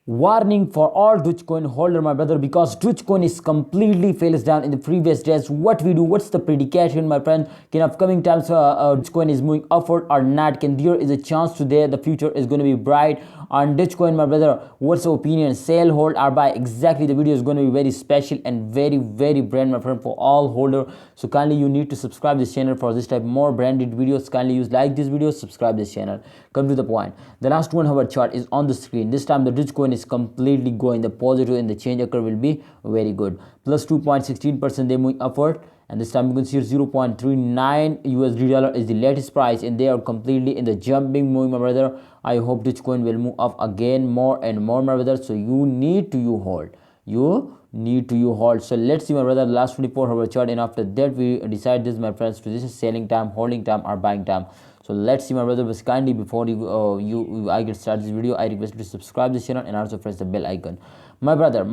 Warning for all Dogecoin holder, my brother, because Dogecoin is completely fails down in the previous days. What we do? What's the predication, my friend? Can upcoming times Dogecoin is moving upward or not? Can there is a chance today the future is going to be bright on Dogecoin, my brother? What's the opinion? Sell, hold, or buy? Exactly, the video is going to be very special and very brand, my friend, for all holder. So kindly you need to subscribe this channel for this type more branded videos. Kindly use like this video, subscribe this channel. Come to the point. The last 1 hour chart is on the screen. This time the Dogecoin is completely going the positive and the change occur will be very good. Plus 2.16% they moving upward, and this time you can see 0.39 USD dollar is the latest price, and they are completely in the jumping moving, my brother. I hope Dogecoin will move up again more and more, my brother. So you need to hold. You need to hold. So let's see, my brother, the last 24-hour chart, and after that we decide this, my friends, to this is selling time, holding time, or buying time. So let's see, my brother. But kindly before I get started this video, I request you to subscribe this channel and also press the bell icon. My brother,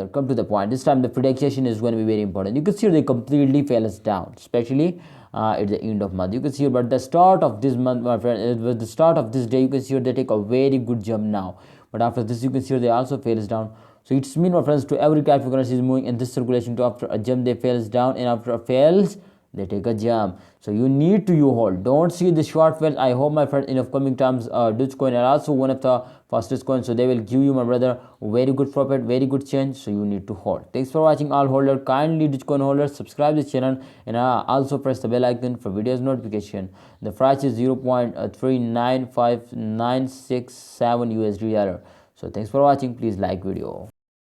come to the point. This time the prediction is going to be very important. You can see they completely fell us down, especially at the end of month. You can see, but the start of this month, my friend, it was the start of this day. You can see they take a very good jump now, but after this you can see they also fails down. So it's mean, my friends, to every cryptocurrency is moving in this circulation. To after a jump they fails down, and after a fails they take a jump. So you need to hold. Don't see the short fails. I hope, my friend, in upcoming times Dogecoin are also one of the fastest coins, so they will give you, my brother, very good profit, very good change. So you need to hold. Thanks for watching, all holder. Kindly Dogecoin holders, subscribe this channel and also press the bell icon for videos notification. The price is 0.395967 USD dollar. So thanks for watching. Please like video.